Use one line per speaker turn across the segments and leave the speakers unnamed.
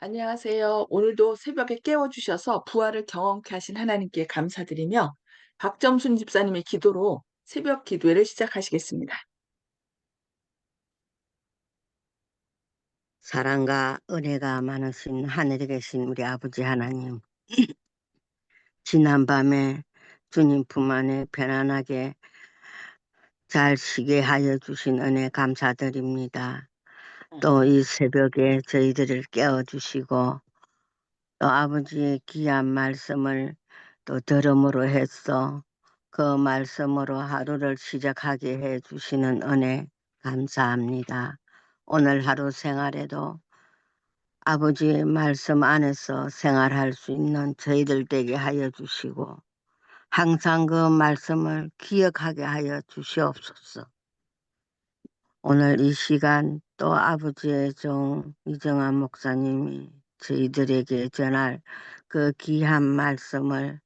안녕하세요. 오늘도 새벽에 깨워주셔서 부활을 경험케 하신 하나님께 감사드리며 박점순 집사님의 기도로 새벽 기도회를 시작하시겠습니다.
사랑과 은혜가 많으신 하늘에 계신 우리 아버지 하나님, 지난밤에 주님 품 안에 편안하게 잘 쉬게 하여 주신 은혜 감사드립니다. 또 이 새벽에 저희들을 깨워주시고 또 아버지의 귀한 말씀을 또 들음으로 해서 그 말씀으로 하루를 시작하게 해 주시는 은혜 감사합니다. 오늘 하루 생활에도 아버지의 말씀 안에서 생활할 수 있는 저희들 되게 하여 주시고 항상 그 말씀을 기억하게 하여 주시옵소서. 오늘 이 시간 또 아버지의 종 이정환 목사님이 저희들에게 전할 그 귀한 말씀을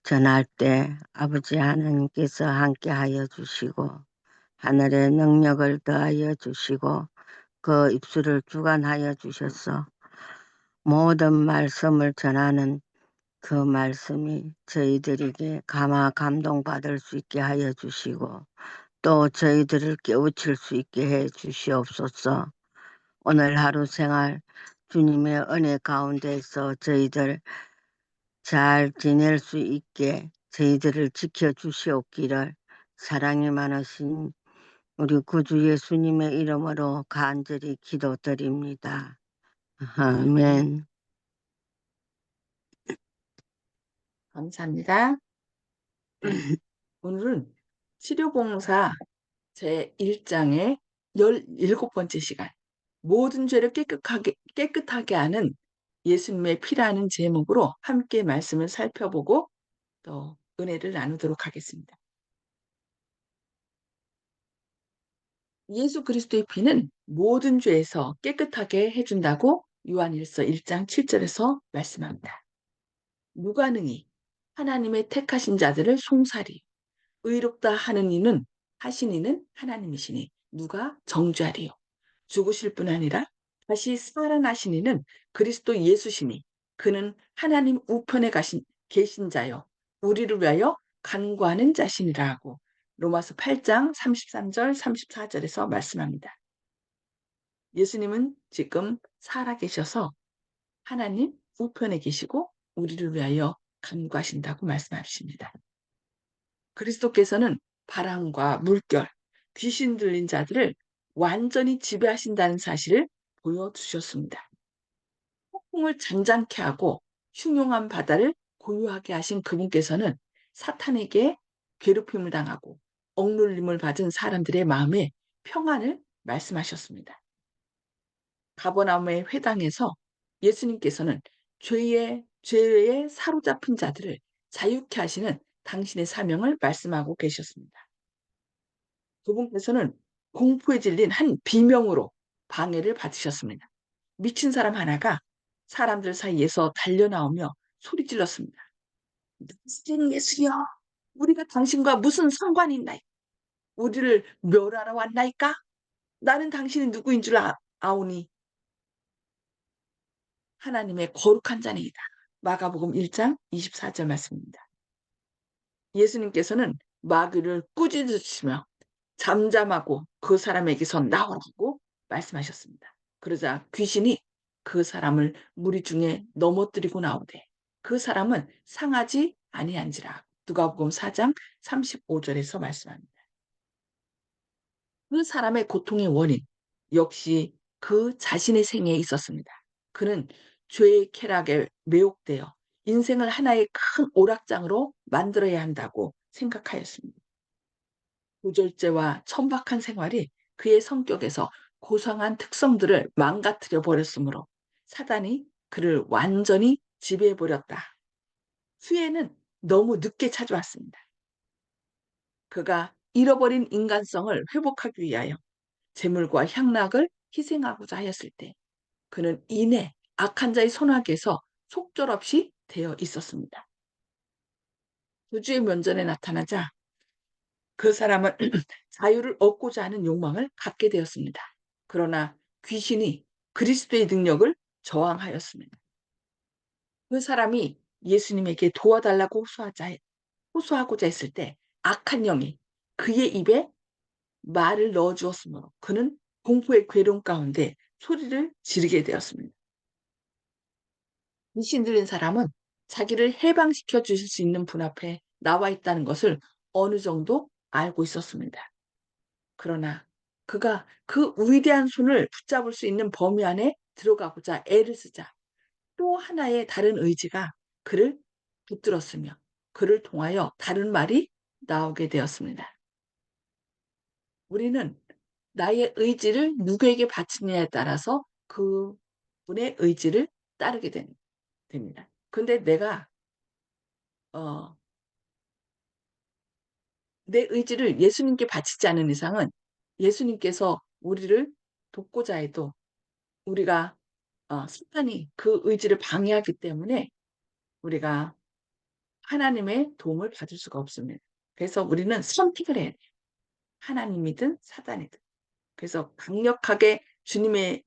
전할 때 아버지 하나님께서 함께 하여 주시고 하늘의 능력을 더하여 주시고 그 입술을 주관하여 주셔서 모든 말씀을 전하는 그 말씀이 저희들에게 감동받을 수 있게 하여 주시고 또 저희들을 깨우칠 수 있게 해 주시옵소서. 오늘 하루 생활 주님의 은혜 가운데서 저희들 잘 지낼 수 있게 저희들을 지켜 주시옵기를 사랑이 많으신 우리 구주 예수님의 이름으로 간절히 기도드립니다.
아멘.
아멘.
감사합니다. 오늘은 치료봉사 제1장의 17번째 시간, 모든 죄를 깨끗하게 하는 예수님의 피라는 제목으로 함께 말씀을 살펴보고 또 은혜를 나누도록 하겠습니다. 예수 그리스도의 피는 모든 죄에서 깨끗하게 해준다고 요한일서 1장 7절에서 말씀합니다. 누가 능히 하나님의 택하신 자들을 송사리 의롭다 하는 이는 하신 이는 하나님이시니 누가 정죄하리요. 죽으실 뿐 아니라 다시 살아나신 이는 그리스도 예수시니 그는 하나님 우편에 계신 자요 우리를 위하여 간구하는 자신이라고 로마서 8장 33절 34절에서 말씀합니다. 예수님은 지금 살아계셔서 하나님 우편에 계시고 우리를 위하여 간구하신다고 말씀하십니다. 그리스도께서는 바람과 물결, 귀신 들린 자들을 완전히 지배하신다는 사실을 보여주셨습니다. 폭풍을 잔잔케 하고 흉흉한 바다를 고요하게 하신 그분께서는 사탄에게 괴롭힘을 당하고 억눌림을 받은 사람들의 마음에 평안을 말씀하셨습니다. 가버나움의 회당에서 예수님께서는 죄에 사로잡힌 자들을 자유케 하시는 당신의 사명을 말씀하고 계셨습니다. 그분께서는 공포에 질린 한 비명으로 방해를 받으셨습니다. 미친 사람 하나가 사람들 사이에서 달려나오며 소리 질렀습니다. 나사렛 예수여, 우리가 당신과 무슨 상관이 있나이까? 우리를 멸하러 왔나이까? 나는 당신이 누구인 줄 아오니 하나님의 거룩한 자니이다. 마가복음 1장 24절 말씀입니다. 예수님께서는 마귀를 꾸짖으시며 잠잠하고 그 사람에게서 나오라고 말씀하셨습니다. 그러자 귀신이 그 사람을 무리 중에 넘어뜨리고 나오되 그 사람은 상하지 아니한지라. 누가복음 4장 35절에서 말씀합니다. 그 사람의 고통의 원인 역시 그 자신의 생애에 있었습니다. 그는 죄의 쾌락에 매혹되어 인생을 하나의 큰 오락장으로 만들어야 한다고 생각하였습니다. 고절제와 천박한 생활이 그의 성격에서 고상한 특성들을 망가뜨려 버렸으므로 사단이 그를 완전히 지배해 버렸다. 후회는 너무 늦게 찾아왔습니다. 그가 잃어버린 인간성을 회복하기 위하여 재물과 향락을 희생하고자 하였을 때 그는 이내 악한 자의 손아귀에서 속절없이 되어 있었습니다. 구주의 면전에 나타나자 그 사람은 자유를 얻고자 하는 욕망을 갖게 되었습니다. 그러나 귀신이 그리스도의 능력을 저항하였습니다. 그 사람이 예수님에게 도와달라고 호소하고자 했을 때 악한 영이 그의 입에 말을 넣어 주었으므로 그는 공포의 괴로움 가운데 소리를 지르게 되었습니다. 귀신 들린 사람은 자기를 해방시켜 주실 수 있는 분 앞에 나와 있다는 것을 어느 정도 알고 있었습니다. 그러나 그가 그 위대한 손을 붙잡을 수 있는 범위 안에 들어가고자 애를 쓰자 또 하나의 다른 의지가 그를 붙들었으며 그를 통하여 다른 말이 나오게 되었습니다. 우리는 나의 의지를 누구에게 바치느냐에 따라서 그분의 의지를 따르게 됩니다. 근데 내가 어 내 의지를 예수님께 바치지 않은 이상은 예수님께서 우리를 돕고자 해도 우리가 사탄이 그 의지를 방해하기 때문에 우리가 하나님의 도움을 받을 수가 없습니다. 그래서 우리는 선택을 해야 돼요. 하나님이든 사단이든. 그래서 강력하게 주님의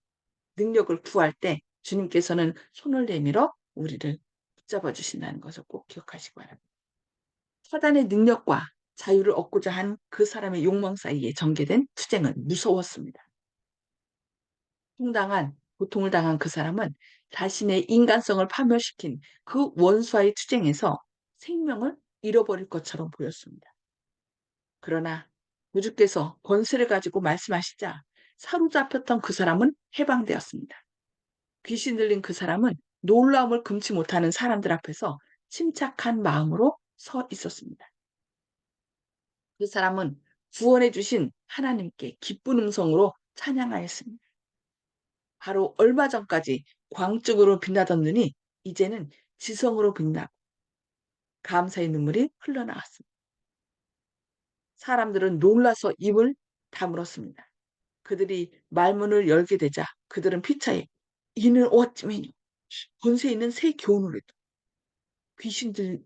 능력을 구할 때 주님께서는 손을 내밀어 우리를 붙잡아 주신다는 것을 꼭 기억하시기 바랍니다. 사단의 능력과 자유를 얻고자 한 그 사람의 욕망 사이에 전개된 투쟁은 무서웠습니다. 고통을 당한 그 사람은 자신의 인간성을 파멸시킨 그 원수와의 투쟁에서 생명을 잃어버릴 것처럼 보였습니다. 그러나 구주께서 권세를 가지고 말씀하시자 사로잡혔던 그 사람은 해방되었습니다. 귀신 들린 그 사람은 놀라움을 금치 못하는 사람들 앞에서 침착한 마음으로 서 있었습니다. 그 사람은 구원해 주신 하나님께 기쁜 음성으로 찬양하였습니다. 바로 얼마 전까지 광증으로 빛나던 눈이 이제는 지성으로 빛나고 감사의 눈물이 흘러나왔습니다. 사람들은 놀라서 입을 다물었습니다. 그들이 말문을 열게 되자 그들은 피차에 이는 어찌매뇨 권세 있는 새 교훈을 귀신들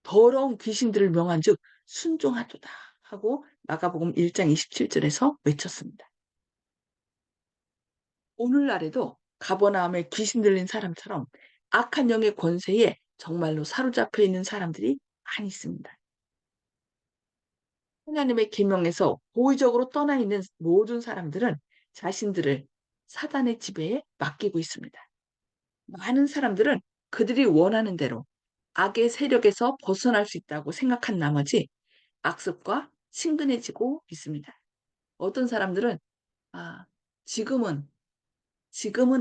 더러운 귀신들을 명한즉 순종하도다 하고 마가복음 1장 27절에서 외쳤습니다. 오늘날에도 가버나움에 귀신 들린 사람처럼 악한 영의 권세에 정말로 사로잡혀 있는 사람들이 많이 있습니다. 하나님의 계명에서 고의적으로 떠나 있는 모든 사람들은 자신들을 사단의 지배에 맡기고 있습니다. 많은 사람들은 그들이 원하는 대로 악의 세력에서 벗어날 수 있다고 생각한 나머지 악습과 친근해지고 있습니다. 어떤 사람들은 아, 지금은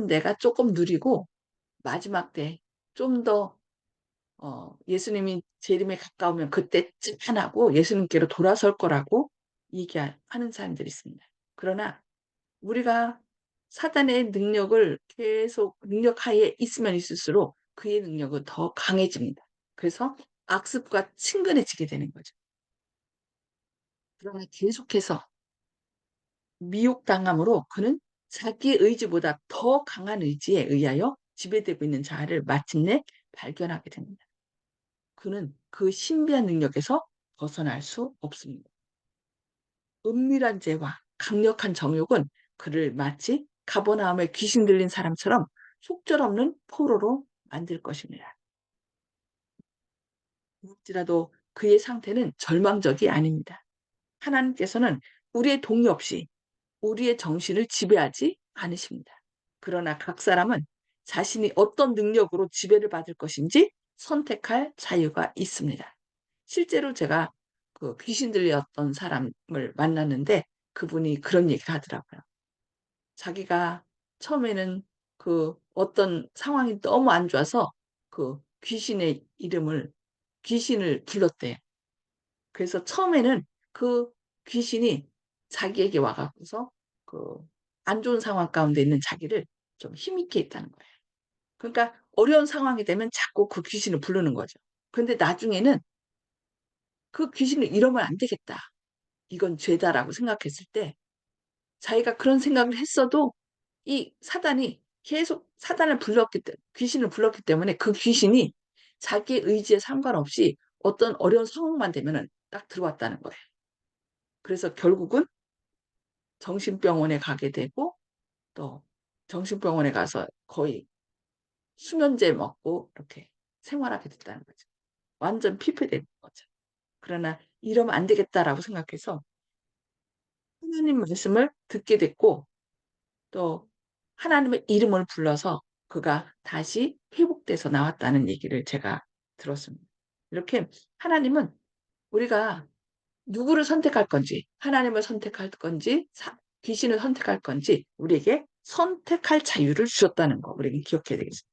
내가 조금 누리고 마지막 때 좀 더 예수님이 재림에 가까우면 그때 짠하고 예수님께로 돌아설 거라고 얘기하는 사람들이 있습니다. 그러나 우리가 사단의 능력을 계속 능력하에 있으면 있을수록 그의 능력은 더 강해집니다. 그래서 악습과 친근해지게 되는 거죠. 그러나 계속해서 미혹당함으로 그는 자기의 의지보다 더 강한 의지에 의하여 지배되고 있는 자아를 마침내 발견하게 됩니다. 그는 그 신비한 능력에서 벗어날 수 없습니다. 은밀한 죄와 강력한 정욕은 그를 마치 가버나움에 귀신 들린 사람처럼 속절없는 포로로 만들 것입니다. 그렇지라도 그의 상태는 절망적이 아닙니다. 하나님께서는 우리의 동의 없이 우리의 정신을 지배하지 않으십니다. 그러나 각 사람은 자신이 어떤 능력으로 지배를 받을 것인지 선택할 자유가 있습니다. 실제로 제가 그 귀신 들렸던 사람을 만났는데 그분이 그런 얘기를 하더라고요. 자기가 처음에는 그 어떤 상황이 너무 안 좋아서 그 귀신을 불렀대요. 그래서 처음에는 그 귀신이 자기에게 와 갖고서 그 안 좋은 상황 가운데 있는 자기를 좀 힘있게 했다는 거예요. 그러니까 어려운 상황이 되면 자꾸 그 귀신을 부르는 거죠. 근데 나중에는 그 귀신을 '이러면 안 되겠다. 이건 죄다.'라고 생각했을 때 자기가 그런 생각을 했어도 이 사단이 계속 사단을 불렀기 때 귀신을 불렀기 때문에 그 귀신이 자기의 의지에 상관없이 어떤 어려운 상황만 되면은 딱 들어왔다는 거예요. 그래서 결국은 정신병원에 가게 되고 또 정신병원에 가서 거의 수면제 먹고 이렇게 생활하게 됐다는 거죠. 완전 피폐된 거죠. 그러나 이러면 안 되겠다라고 생각해서 하나님 말씀을 듣게 됐고 또 하나님의 이름을 불러서 그가 다시 회복돼서 나왔다는 얘기를 제가 들었습니다. 이렇게 하나님은 우리가 누구를 선택할 건지, 하나님을 선택할 건지, 귀신을 선택할 건지 우리에게 선택할 자유를 주셨다는 거 우리에게 기억해야 되겠습니다.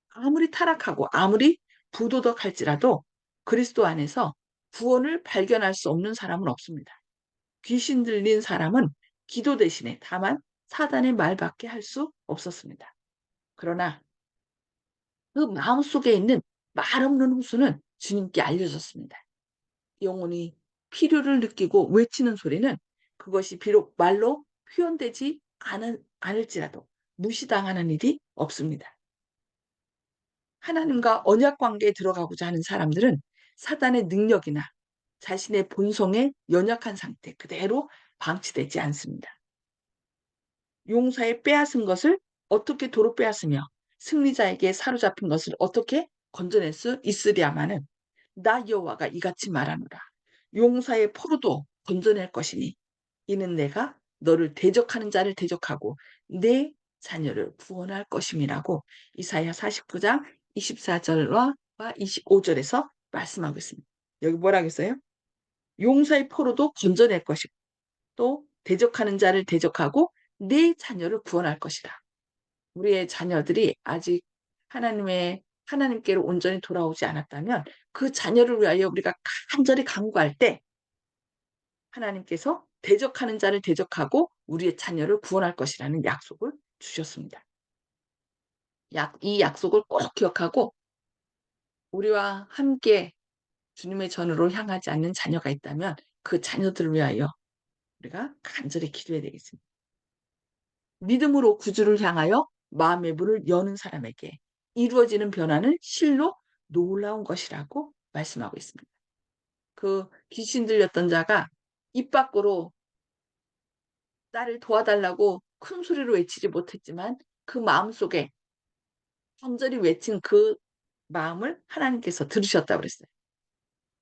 아무리 타락하고 아무리 부도덕할지라도 그리스도 안에서 구원을 발견할 수 없는 사람은 없습니다. 귀신 들린 사람은 기도 대신에 다만 사단의 말밖에 할 수 없었습니다. 그러나 그 마음속에 있는 말 없는 호수는 주님께 알려졌습니다. 영혼이 필요를 느끼고 외치는 소리는 그것이 비록 말로 표현되지 않을지라도 무시당하는 일이 없습니다. 하나님과 언약 관계에 들어가고자 하는 사람들은 사단의 능력이나 자신의 본성에 연약한 상태 그대로 방치되지 않습니다. 용사의 빼앗은 것을 어떻게 도로 빼앗으며 승리자에게 사로잡힌 것을 어떻게 건져낼 수 있으랴마는 나 여호와가 이같이 말하노라. 용사의 포로도 건져낼 것이니 이는 내가 너를 대적하는 자를 대적하고 내 자녀를 구원할 것임이라고 이사야 49장 24절과 25절에서 말씀하고 있습니다. 여기 뭐라고 했어요? 용사의 포로도 건져낼 것이고 또 대적하는 자를 대적하고 내 자녀를 구원할 것이다. 우리의 자녀들이 아직 하나님께로 온전히 돌아오지 않았다면 그 자녀를 위하여 우리가 간절히 간구할 때 하나님께서 대적하는 자를 대적하고 우리의 자녀를 구원할 것이라는 약속을 주셨습니다. 이 약속을 꼭 기억하고 우리와 함께 주님의 전으로 향하지 않는 자녀가 있다면 그 자녀들을 위하여 우리가 간절히 기도해야 되겠습니다. 믿음으로 구주를 향하여 마음의 문을 여는 사람에게 이루어지는 변화는 실로 놀라운 것이라고 말씀하고 있습니다. 그 귀신 들렸던 자가 입 밖으로 나를 도와달라고 큰 소리로 외치지 못했지만 그 마음속에 간절히 외친 그 마음을 하나님께서 들으셨다고 그랬어요.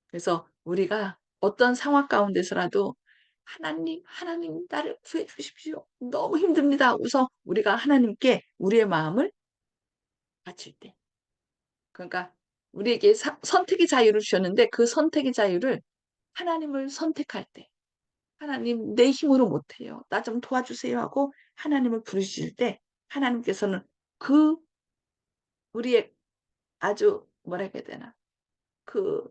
그래서 우리가 어떤 상황 가운데서라도 하나님 나를 구해 주십시오. 너무 힘듭니다. 우선 우리가 하나님께 우리의 마음을 바칠 때. 그러니까 우리에게 선택의 자유를 주셨는데 그 선택의 자유를 하나님을 선택할 때 하나님 내 힘으로 못해요. 나 좀 도와주세요 하고 하나님을 부르실 때 하나님께서는 그 우리의 아주 뭐라 해야 되나 그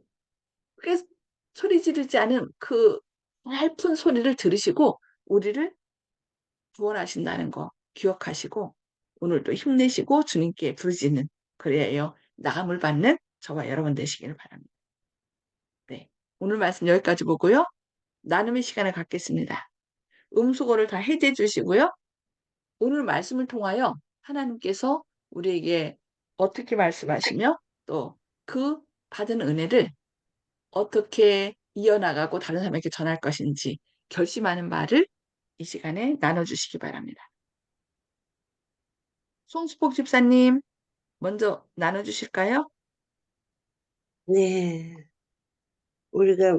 크게 소리 지르지 않은 그 얇은 소리를 들으시고 우리를 구원하신다는 거 기억하시고 오늘도 힘내시고 주님께 부르짖는 그래요. 나음을 받는 저와 여러분 되시기를 바랍니다. 네. 오늘 말씀 여기까지 보고요. 나눔의 시간을 갖겠습니다. 음수거를 다 해제해 주시고요. 오늘 말씀을 통하여 하나님께서 우리에게 어떻게 말씀하시며 또 그 받은 은혜를 어떻게 이어나가고 다른 사람에게 전할 것인지 결심하는 말을 이 시간에 나눠주시기 바랍니다. 송수복 집사님, 먼저 나눠주실까요?
네, 우리가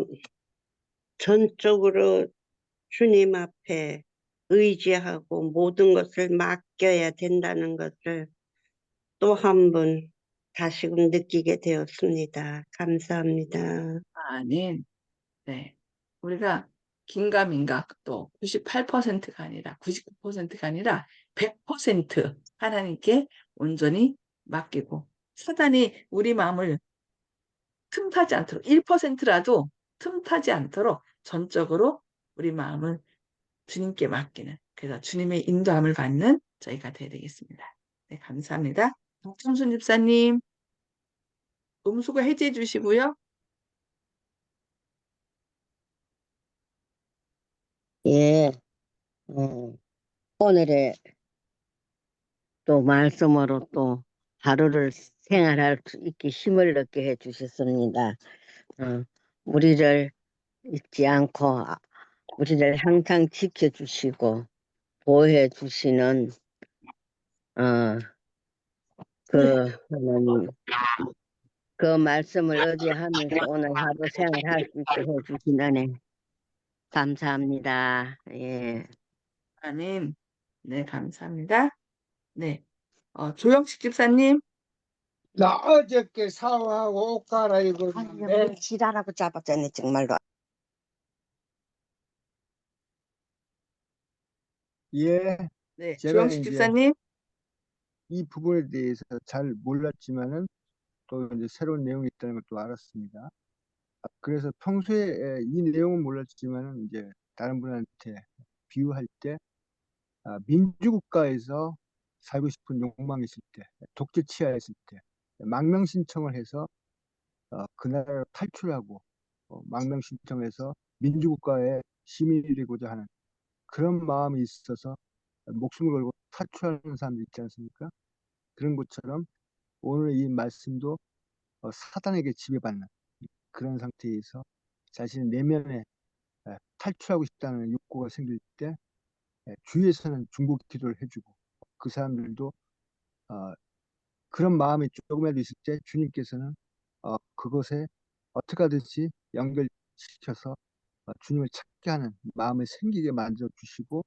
전적으로 주님 앞에 의지하고 모든 것을 맡겨야 된다는 것을 또 한 번 다시금 느끼게 되었습니다. 감사합니다.
아멘. 네. 우리가 긴가민가 또 98%가 아니라 99%가 아니라 100% 하나님께 온전히 맡기고 사단이 우리 마음을 틈타지 않도록 1%라도 틈타지 않도록 전적으로 우리 마음을 주님께 맡기는 그래서 주님의 인도함을 받는 저희가 되어야 되겠습니다. 네, 감사합니다. 박정순 집사님 음수거 해제해 주시고요.
예, 오늘의 또 말씀으로 또 하루를 생활할 수 있게 힘을 얻게 해 주셨습니다. 어, 우리를 잊지 않고 우리를 항상 지켜주시고 보호해 주시는 어, 하나님, 그 말씀을 의지하면서 오늘 하루 생활할 수 있게 해주신 은혜 감사합니다. 예.
아님, 네, 감사합니다. 네, 조영식 집사님,
나 어저께 사과하고 옷 갈아입었는데
지랄하고 잡았잖아 정말로.
예,
네,
제가
조영식
이제
집사님,
이 부분에 대해서 잘 몰랐지만은 또 이제 새로운 내용이 있다는 것도 알았습니다. 그래서 평소에 이 내용은 몰랐지만은 이제 다른 분한테 비유할 때 민주국가에서 살고 싶은 욕망이 있을 때, 독재 치하했을 때 망명 신청을 해서 그 나라를 탈출하고 망명 신청해서 민주국가의 시민이 되고자 하는 그런 마음이 있어서 목숨을 걸고 탈출하는 사람들 있지 않습니까? 그런 것처럼 오늘 이 말씀도 사단에게 지배받는 그런 상태에서 자신의 내면에 탈출하고 싶다는 욕구가 생길 때 주위에서는 중보 기도를 해주고 그 사람들도 어, 그런 마음이 조금이라도 있을 때 주님께서는 그것에 어떻게 하든지 연결시켜서 주님을 찾게 하는 마음을 생기게 만들어 주시고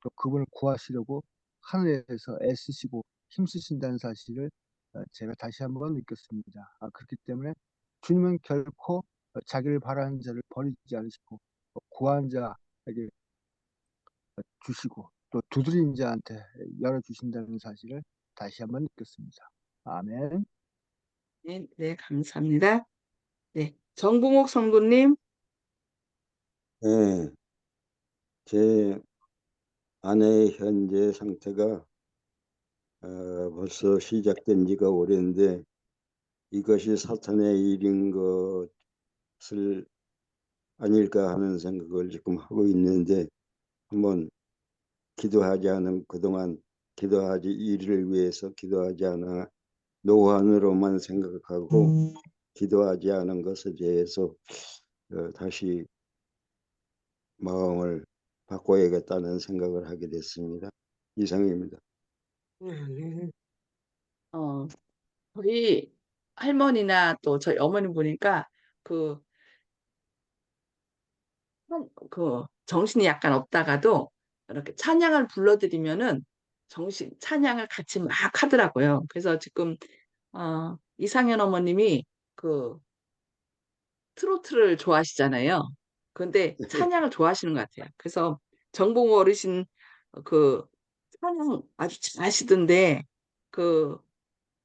또 그분을 구하시려고 하늘에서 애쓰시고 힘쓰신다는 사실을 제가 다시 한번 느꼈습니다. 그렇기 때문에 주님은 결코 자기를 바라는 자를 버리지 않으시고 구하는 자에게 주시고 또 두드린 자한테 열어주신다는 사실을 다시 한번 느꼈습니다. 아멘.
네, 네, 감사합니다. 네, 정봉옥 성도님,
네, 제 아내의 현재 상태가 벌써 시작된 지가 오래인데 이것이 사탄의 일인 것을 아닐까 하는 생각을 지금 하고 있는데 한번 기도하지 않은 그동안 기도하지 이를 위해서 기도하지 않아 노안으로만 생각하고 기도하지 않은 것에 대해서 다시 마음을 바꿔야겠다는 생각을 하게 됐습니다. 이상입니다.
어, 저희 할머니나 또 저희 어머니 보니까 그, 정신이 약간 없다가도 이렇게 찬양을 불러드리면은 찬양을 같이 막 하더라고요. 그래서 지금, 이상현 어머님이 그 트로트를 좋아하시잖아요. 근데 찬양을 좋아하시는 것 같아요. 그래서 정봉 어르신 그 찬양 아주 잘하시던데 그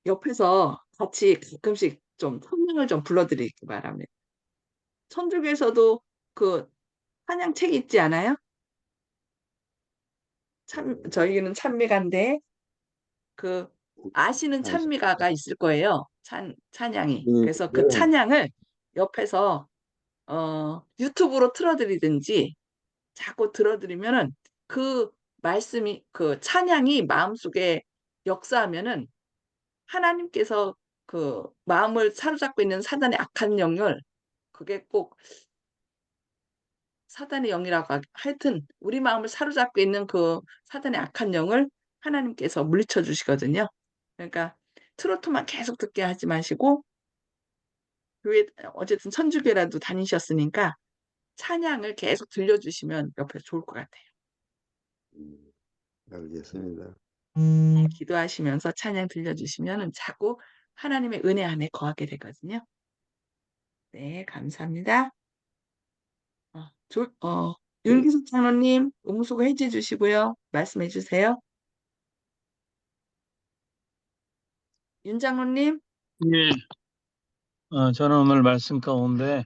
옆에서 같이 가끔씩 좀 찬양을 좀 불러드리기 바랍니다. 천주교에서도 그 찬양 책 있지 않아요? 저희는 찬미가인데 그 아시는
안식입니다.
찬미가가 있을 거예요. 찬양이. 그래서 그
네.
찬양을 옆에서 유튜브로 틀어드리든지 자꾸 들어드리면은 그 말씀이 그 찬양이 마음속에 역사하면은 하나님께서 그 마음을 사로잡고 있는 사단의 악한 영을 그게 꼭 사단의 영이라고 하여튼 우리 마음을 사로잡고 있는 그 사단의 악한 영을 하나님께서 물리쳐 주시거든요. 그러니까 트로트만 계속 듣게 하지 마시고 교회 어쨌든 천주교라도 다니셨으니까 찬양을 계속 들려주시면 옆에서 좋을 것 같아요.
음, 알겠습니다.
기도하시면서 찬양 들려주시면 자꾸 하나님의 은혜 안에 거하게 되거든요. 네, 감사합니다. 어, 조, 어, 윤기숙 장로님, 음수고 해제 주시고요. 말씀해 주세요. 윤 장로님,
예, 저는 오늘 말씀 가운데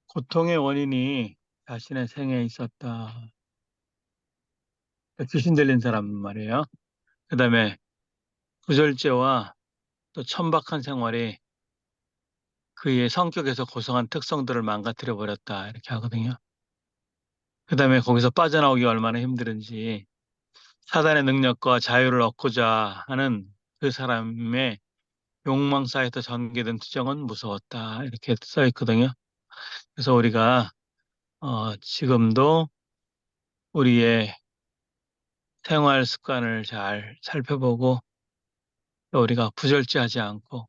고통의 원인이 자신의 생에 있었다. 귀신 들린 사람 말이에요. 그 다음에 구절제와 또 천박한 생활이 그의 성격에서 고성한 특성들을 망가뜨려 버렸다. 이렇게 하거든요. 그 다음에 거기서 빠져나오기 얼마나 힘들은지 사단의 능력과 자유를 얻고자 하는 그 사람의 욕망 사이에서 전개된 투정은 무서웠다. 이렇게 써 있거든요. 그래서 우리가 지금도 우리의 생활 습관을 잘 살펴보고 또 우리가 부절제하지 않고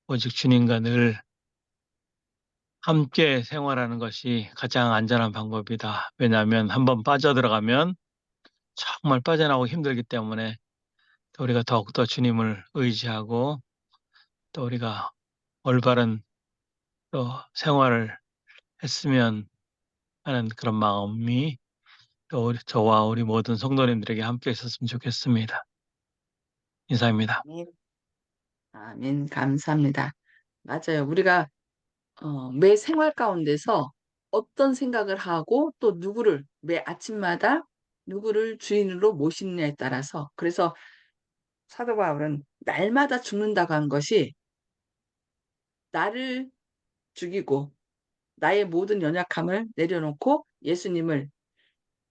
오직 주님과 늘 함께 생활하는 것이 가장 안전한 방법이다. 왜냐하면 한번 빠져들어가면 정말 빠져나오기 힘들기 때문에 또 우리가 더욱더 주님을 의지하고 또 우리가 올바른 또 생활을 했으면 하는 그런 마음이 또 저와 우리 모든 성도님들에게 함께 있었으면 좋겠습니다. 이상입니다.
아멘. 아멘. 감사합니다. 맞아요. 우리가 매 생활 가운데서 어떤 생각을 하고 또 누구를 매 아침마다 누구를 주인으로 모시느냐에 따라서 그래서 사도 바울은 날마다 죽는다고 한 것이 나를 죽이고 나의 모든 연약함을 내려놓고 예수님을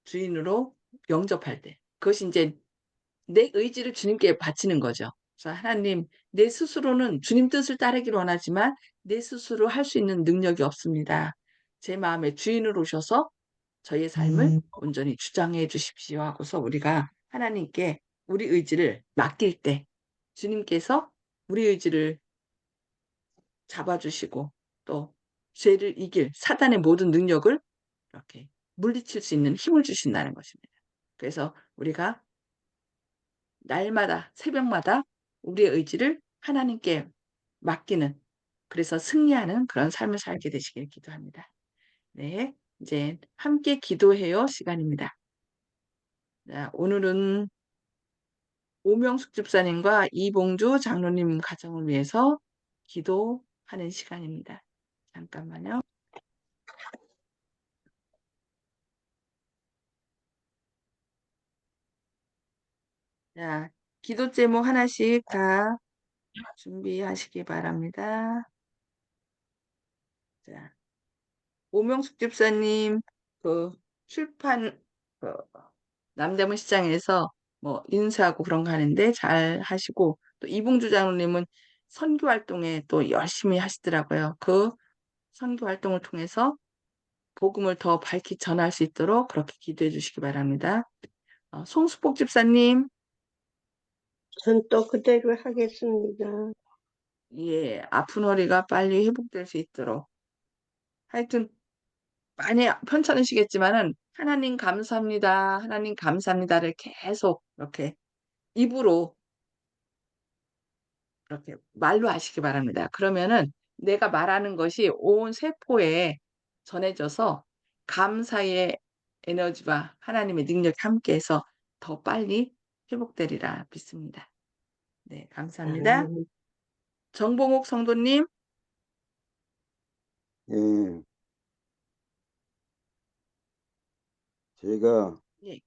주인으로 영접할 때 그것이 이제 내 의지를 주님께 바치는 거죠. 그래서 하나님, 내 스스로는 주님 뜻을 따르기를 원하지만 내 스스로 할 수 있는 능력이 없습니다. 제 마음의 주인으로 오셔서 저의 삶을 온전히 주장해 주십시오 하고서 우리가 하나님께 우리 의지를 맡길 때 주님께서 우리 의지를 잡아주시고 또 죄를 이길 사단의 모든 능력을 이렇게 물리칠 수 있는 힘을 주신다는 것입니다. 그래서 우리가 날마다 새벽마다 우리의 의지를 하나님께 맡기는 그래서 승리하는 그런 삶을 살게 되시길 기도합니다. 네, 이제 함께 기도해요 시간입니다. 자, 오늘은 오명숙 집사님과 이봉주 장로님 가정을 위해서 기도하는 시간입니다. 잠깐만요. 자, 기도 제목 하나씩 다 준비하시기 바랍니다. 자, 오명숙 집사님 그 출판 그 남대문 시장에서 뭐 인사하고 그런 거 하는데 잘 하시고 또 이봉주 장로님은 선교 활동에 또 열심히 하시더라고요. 그 선교 활동을 통해서 복음을 더 밝히 전할 수 있도록 그렇게 기도해 주시기 바랍니다. 송수복 집사님,
전 또 그대로 하겠습니다.
예, 아픈 허리가 빨리 회복될 수 있도록 하여튼 많이 편찮으시겠지만은 하나님 감사합니다. 하나님 감사합니다를 계속 이렇게 입으로 이렇게 말로 하시기 바랍니다. 그러면은 내가 말하는 것이 온 세포에 전해져서 감사의 에너지와 하나님의 능력이 함께해서 더 빨리 회복되리라 믿습니다. 네, 감사합니다. 정봉옥 성도님,
예, 제가
예,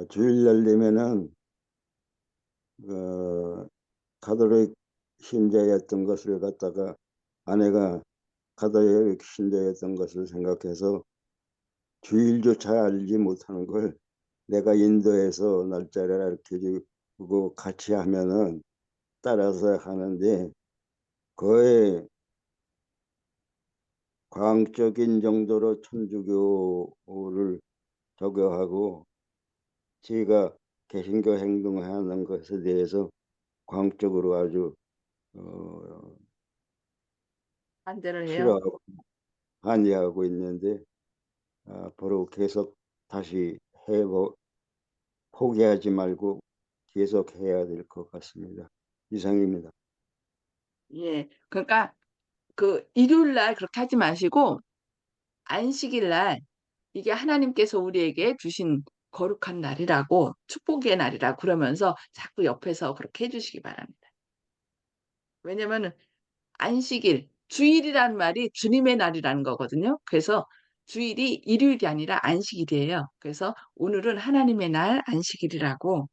주일날 되면은 가톨릭 신자였던 것을 갖다가 아내가 가톨릭 신자였던 것을 생각해서 주일조차 알지 못하는 걸 내가 인도해서 날짜를 알려주고 같이 하면은 따라서 하는데 거의 과학적인 정도로 천주교를 적용하고 제가 개신교 행동하는 것에 대해서 과학적으로 아주
반대를 해요.
싫어하고 반대하고 있는데 앞으로 계속 다시 포기하지 말고 계속 해야 될 것 같습니다. 이상입니다.
예, 그러니까 그 일요일 날 그렇게 하지 마시고 안식일 날 이게 하나님께서 우리에게 주신 거룩한 날이라고 축복의 날이라 그러면서 자꾸 옆에서 그렇게 해주시기 바랍니다. 왜냐면은 안식일, 주일이라는 말이 주님의 날이라는 거거든요. 그래서 주일이 일요일이 아니라 안식일이에요. 그래서 오늘은 하나님의 날 안식일이라고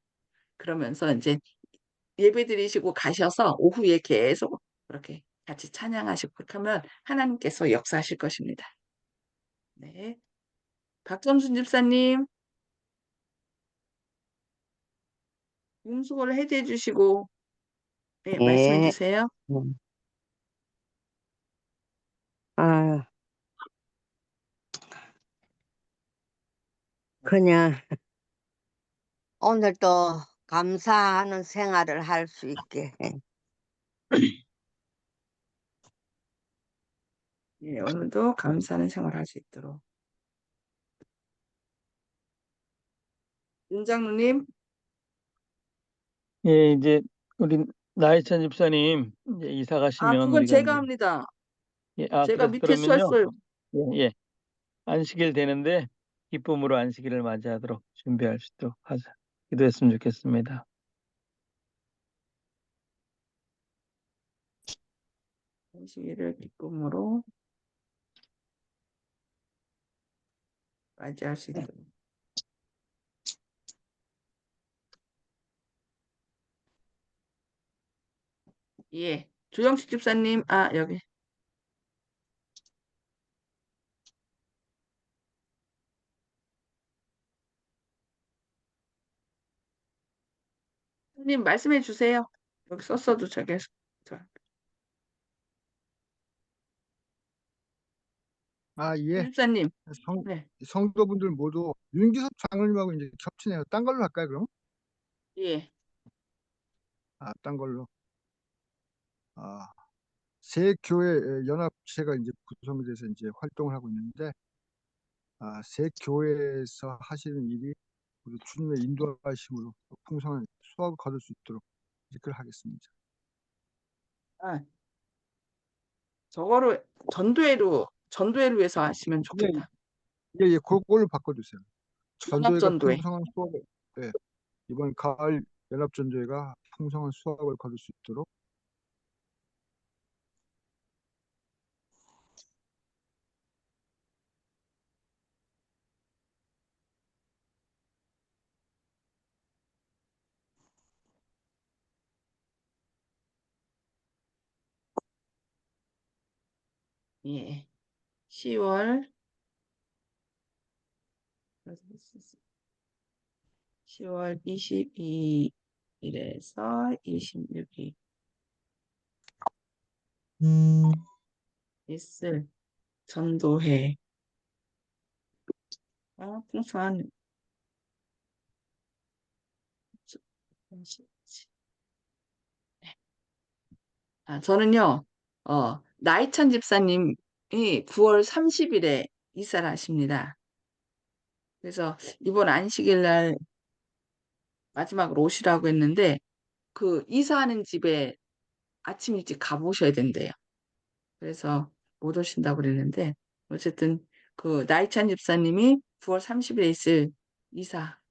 그러면서 이제 예배 드리시고 가셔서 오후에 계속 그렇게 같이 찬양하시고 그렇게 하면 하나님께서 역사하실 것입니다. 네. 박점순 집사님, 음수거를 해제해 주시고, 네, 말씀해
예.
주세요.
아, 그냥 오늘도 감사하는 생활을 할 수 있게 해.
예, 오늘도 감사하는 생활을 할 수 있도록. 윤 장로님,
예, 이제 우리 나혜찬 집사님 이제 이사
아,
가시면
그건
우리가
제가
이제
합니다.
예,
제가 밑에
그러면요.
쓰였어요.
예, 예. 안식일 되는데 기쁨으로 안식일을 맞이하도록 준비할 수 있도록 하자. 기도했으면 좋겠습니다.
안식일을 기쁨으로 맞이할 수 있도록. 예, 조영식 집사님, 아, 여기. 님 말씀해 주세요. 여기 썼어도 저기
아,
조
예.
집사님,
성,
네,
성도분들 모두 윤기섭 장로님하고 이제 겹치네요. 딴 걸로 할까요, 그럼?
예,
아, 딴 걸로. 아, 새 교회 연합체가 이제 구성이 돼서 이제 활동을 하고 있는데, 새 교회에서 하시는 일이 우리 주님의 인도하심으로 풍성한 수확을 거둘 수 있도록 이끌 하겠습니다.
아, 저거를 전도회로 해서 하시면
예,
좋겠다.
예, 예, 그걸로 바꿔주세요. 전도회가
연합전도회.
풍성한 수확을, 예, 이번 가을 연합전도회가 풍성한 수확을 거둘 수 있도록.
예, 10월 22일에서 26일 있을 전도회. 풍성한 저는요, 나이찬 집사님이 9월 30일에 이사를 하십니다. 그래서 이번 안식일 날 마지막으로 오시라고 했는데, 그 이사하는 집에 아침 일찍 가보셔야 된대요. 그래서 못 오신다고 그랬는데, 어쨌든 그 나이찬 집사님이 9월 30일에 있을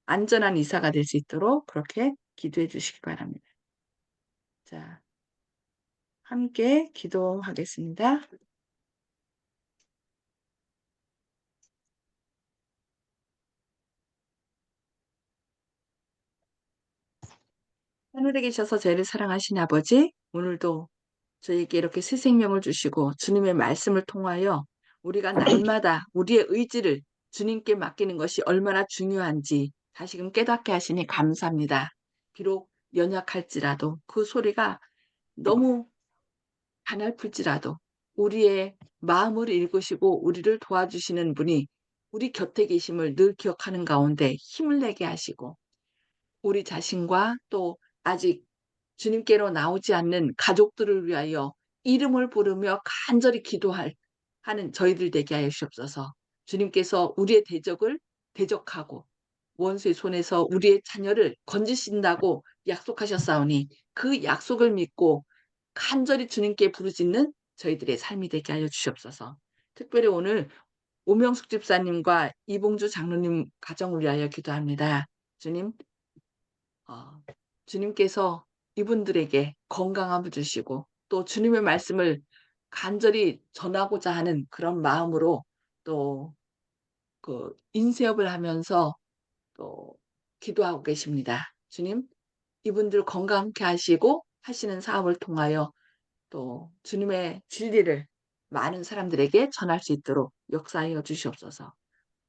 안전한 이사가 될 수 있도록 그렇게 기도해 주시기 바랍니다. 자, 함께 기도하겠습니다. 하늘에 계셔서 저희를 사랑하신 아버지, 오늘도 저희에게 이렇게 새 생명을 주시고 주님의 말씀을 통하여 우리가 날마다 우리의 의지를 주님께 맡기는 것이 얼마나 중요한지 다시금 깨닫게 하시니 감사합니다. 비록 연약할지라도 그 소리가 너무 가냘플지라도 우리의 마음을 읽으시고 우리를 도와주시는 분이 우리 곁에 계심을 늘 기억하는 가운데 힘을 내게 하시고 우리 자신과 또 아직 주님께로 나오지 않는 가족들을 위하여 이름을 부르며 간절히 하는 저희들 되게 하여 주옵소서. 주님께서 우리의 대적을 대적하고 원수의 손에서 우리의 자녀를 건지신다고 약속하셨사오니 그 약속을 믿고 간절히 주님께 부르짖는 저희들의 삶이 되게 하여 주시옵소서. 특별히 오늘 오명숙 집사님과 이봉주 장로님 가정을 위하여 기도합니다. 주님, 어, 주님께서 이분들에게 건강함을 주시고 또 주님의 말씀을 간절히 전하고자 하는 그런 마음으로 또 그 인쇄업을 하면서 또 기도하고 계십니다. 주님, 이분들 건강케 하시고 하시는 사업을 통하여 또 주님의 진리를 많은 사람들에게 전할 수 있도록 역사하여 주시옵소서.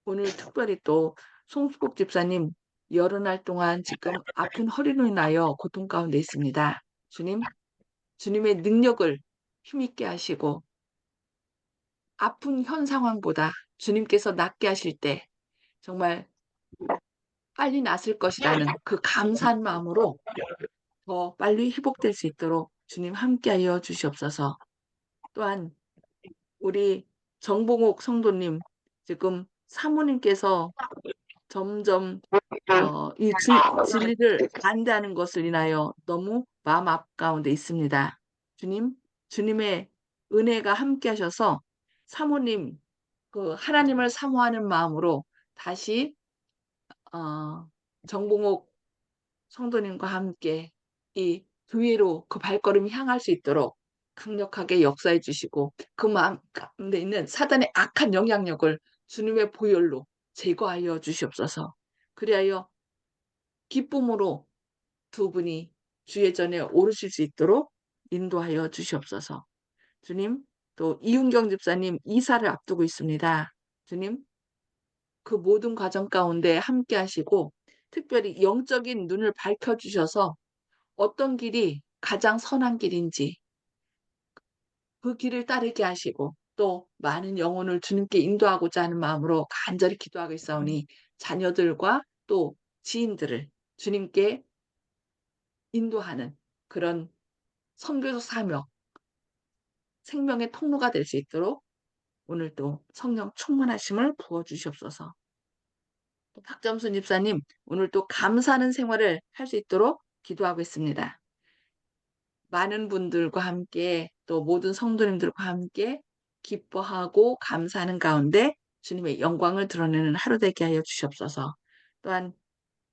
오늘 특별히 또 송수국 집사님 여러 날 동안 지금 아픈 허리로 인하여 고통 가운데 있습니다. 주님, 주님의 능력을 힘있게 하시고 아픈 현 상황보다 주님께서 낫게 하실 때 정말 빨리 낫을 것이라는 그 감사한 마음으로 더 빨리 회복될 수 있도록 주님 함께하여 주시옵소서. 또한 우리 정봉옥 성도님, 지금 사모님께서 점점 이 진리를 반대하는 것을 인하여 너무 마음 가운데 있습니다. 주님의 은혜가 함께 하셔서 사모님, 그 하나님을 사모하는 마음으로 다시 정봉옥 성도님과 함께 이 교회로 그 발걸음이 향할 수 있도록 강력하게 역사해 주시고 그 마음 가운데 있는 사단의 악한 영향력을 주님의 보혈로 제거하여 주시옵소서. 그리하여 기쁨으로 두 분이 주의 전에 오르실 수 있도록 인도하여 주시옵소서. 주님, 또 이윤경 집사님 이사를 앞두고 있습니다. 주님, 그 모든 과정 가운데 함께 하시고 특별히 영적인 눈을 밝혀주셔서 어떤 길이 가장 선한 길인지 그 길을 따르게 하시고 또 많은 영혼을 주님께 인도하고자 하는 마음으로 간절히 기도하고 있사오니 자녀들과 또 지인들을 주님께 인도하는 그런 선교사 사명, 생명의 통로가 될 수 있도록 오늘도 성령 충만하심을 부어주시옵소서. 또 박점순 집사님, 오늘도 감사하는 생활을 할 수 있도록 기도하고 있습니다. 많은 분들과 함께 또 모든 성도님들과 함께 기뻐하고 감사하는 가운데 주님의 영광을 드러내는 하루 되게 하여 주시옵소서. 또한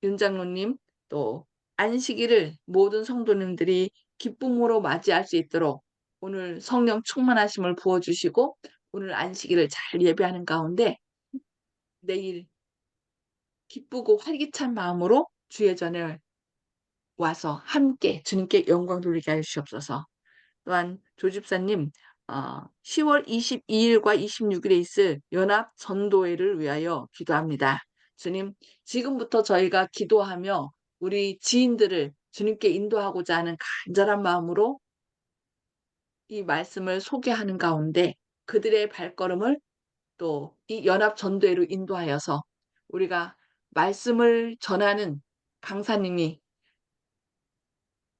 윤 장로님 또 안식일을 모든 성도님들이 기쁨으로 맞이할 수 있도록 오늘 성령 충만하심을 부어주시고 오늘 안식일을 잘 예배하는 가운데 내일 기쁘고 활기찬 마음으로 주의 전에 와서 함께 주님께 영광 돌리게 하여 주시옵소서. 또한 조 집사님 10월 22일과 26일에 있을 연합 전도회를 위하여 기도합니다. 주님, 지금부터 저희가 기도하며 우리 지인들을 주님께 인도하고자 하는 간절한 마음으로 이 말씀을 소개하는 가운데 그들의 발걸음을 또 이 연합 전도회로 인도하여서 우리가 말씀을 전하는 강사님이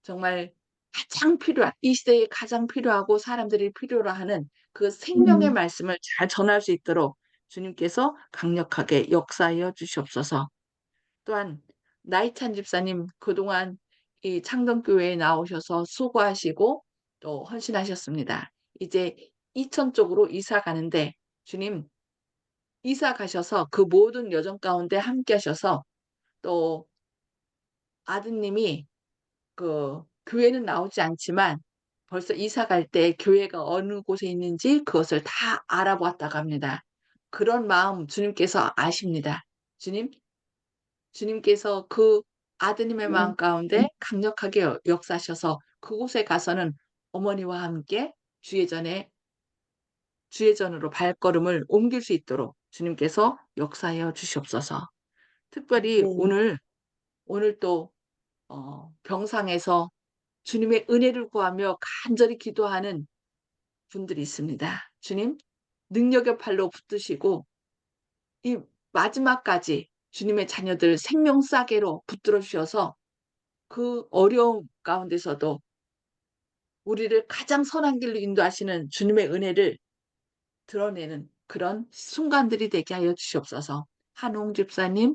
정말 가장 필요한 이 시대에 가장 필요하고 사람들이 필요로 하는 그 생명의 말씀을 잘 전할 수 있도록 주님께서 강력하게 역사하여 주시옵소서. 또한 나이찬 집사님 그동안 이 창동교회에 나오셔서 수고하시고 또 헌신하셨습니다. 이제 이천 쪽으로 이사 가는데 주님 이사 가셔서 그 모든 여정 가운데 함께 하셔서 또 아드님이 그 교회는 나오지 않지만 벌써 이사 갈 때 교회가 어느 곳에 있는지 그것을 다 알아보았다고 합니다. 그런 마음 주님께서 아십니다. 주님, 주님께서 그 아드님의 마음 가운데 강력하게 역사하셔서 그곳에 가서는 어머니와 함께 주의 전으로 발걸음을 옮길 수 있도록 주님께서 역사하여 주시옵소서. 특별히 오늘 또 병상에서 주님의 은혜를 구하며 간절히 기도하는 분들이 있습니다. 주님, 능력의 팔로 붙드시고 이 마지막까지 주님의 자녀들 생명 싸게로 붙들어 주셔서 그 어려움 가운데서도 우리를 가장 선한 길로 인도하시는 주님의 은혜를 드러내는 그런 순간들이 되게 하여 주시옵소서. 한홍 집사님,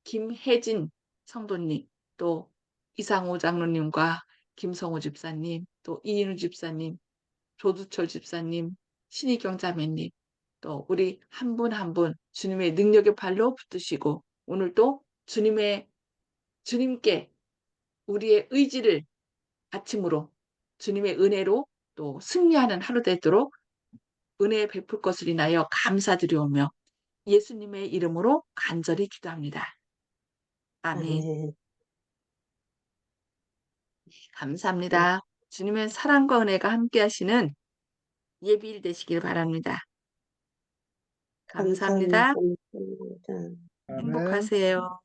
김혜진 성도님, 또 이상호 장로님과 김성호 집사님, 또 이인우 집사님, 조두철 집사님, 신희경 자매님, 또 우리 한 분 한 분 주님의 능력의 발로 붙드시고 오늘도 주님께 우리의 의지를 바침으로 주님의 은혜로 또 승리하는 하루 되도록 은혜 베풀 것을 인하여 감사드리오며 예수님의 이름으로 간절히 기도합니다. 아멘. 감사합니다. 주님의 사랑과 은혜가 함께 하시는 예비일 되시길 바랍니다. 감사합니다.
아멘.
행복하세요.